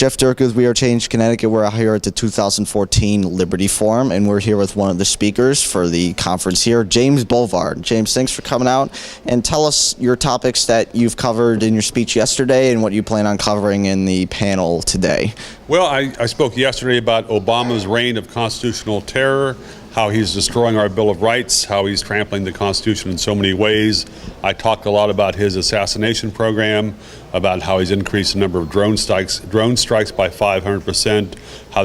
Jeff Dirk with We Are Change Connecticut. We're out here at the 2014 Liberty Forum, and we're here with one of the speakers for the conference here, James Bovard. James, thanks for coming out, and tell us your topics that you've covered in your speech yesterday and what you plan on covering in the panel today. Well, I spoke yesterday about Obama's reign of constitutional terror, how he's destroying our Bill of Rights, how he's trampling the Constitution in so many ways. I talked a lot about his assassination program, about how he's increased the number of drone strikes by 500%,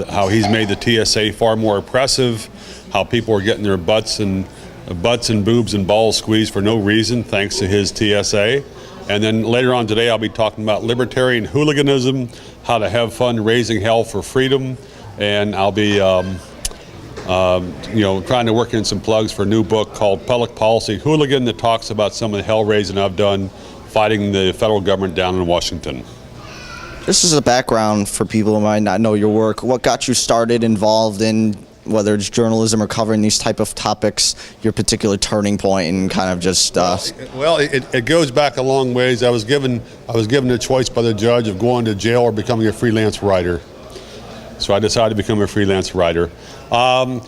how he's made the TSA far more oppressive, how people are getting their butts and boobs and balls squeezed for no reason thanks to his TSA. And then later on today I'll be talking about libertarian hooliganism, how to have fun raising hell for freedom, and I'll be trying to work in some plugs for a new book called Public Policy Hooligan that talks about some of the hell raising I've done fighting the federal government down in Washington. This is a background for people who might not know your work. What got you started involved in, whether it's journalism or covering these type of topics, your particular turning point and kind of just... Well, it goes back a long ways. I was given a choice by the judge of going to jail or becoming a freelance writer. So I decided to become a freelance writer. I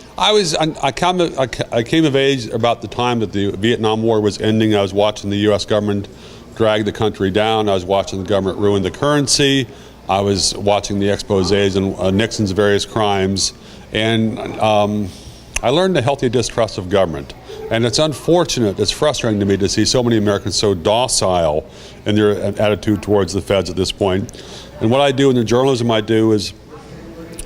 came of age about the time that the Vietnam War was ending. I was watching the U.S. government drag the country down. I was watching the government ruin the currency. I was watching the exposés on Nixon's various crimes. And I learned a healthy distrust of government. And it's unfortunate, it's frustrating to me to see so many Americans so docile in their attitude towards the feds at this point. And what I do in the journalism I do is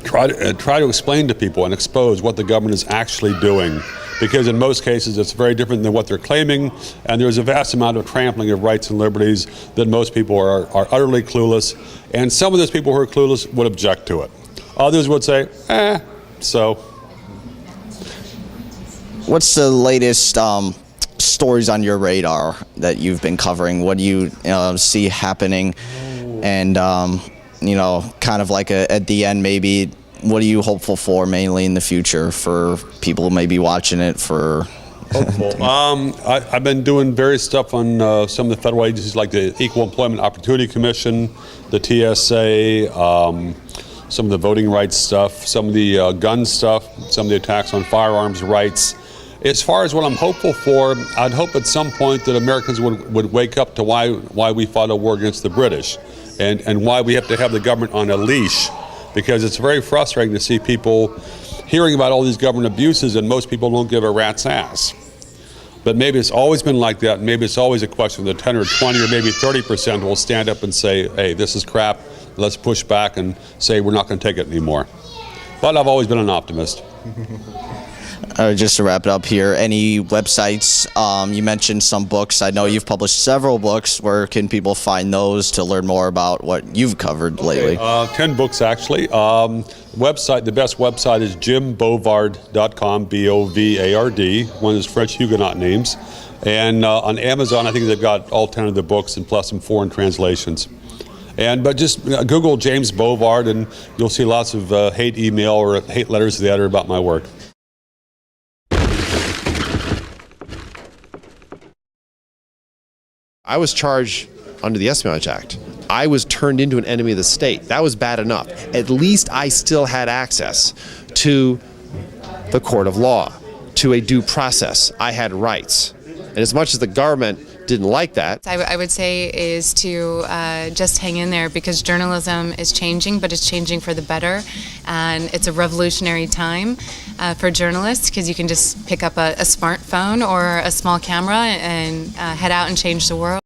try to explain to people and expose what the government is actually doing, because in most cases it's very different than what they're claiming, and there's a vast amount of trampling of rights and liberties that most people are utterly clueless, and some of those people who are clueless would object to it. Others would say, so. What's the latest stories on your radar that you've been covering? What do you see happening? And kind of like at the end, maybe, what are you hopeful for mainly in the future for people who may be watching it for? Hopeful. I've been doing various stuff on some of the federal agencies like the Equal Employment Opportunity Commission, the TSA, some of the voting rights stuff, some of the gun stuff, some of the attacks on firearms rights. As far as what I'm hopeful for, I'd hope at some point that Americans would wake up to why we fought a war against the British. And why we have to have the government on a leash, because it's very frustrating to see people hearing about all these government abuses and most people don't give a rat's ass. But maybe it's always been like that, and maybe it's always a question that 10 or 20 or maybe 30% will stand up and say, hey, this is crap, let's push back and say we're not going to take it anymore. But I've always been an optimist. Just to wrap it up here, any websites? You mentioned some books. I know you've published several books. Where can people find those to learn more about what you've covered lately? 10 books, actually. The best website is jimbovard.com, B-O-V-A-R-D, one of those French Huguenot names. And on Amazon, I think they've got all 10 of the books and plus some foreign translations. But just Google James Bovard and you'll see lots of hate email or hate letters to the editor about my work. I was charged under the Espionage Act. I was turned into an enemy of the state. That was bad enough. At least I still had access to the court of law, to a due process. I had rights. And as much as the government didn't like that, I would say is to just hang in there, because journalism is changing, but it's changing for the better. And it's a revolutionary time for journalists, because you can just pick up a smartphone or a small camera and head out and change the world.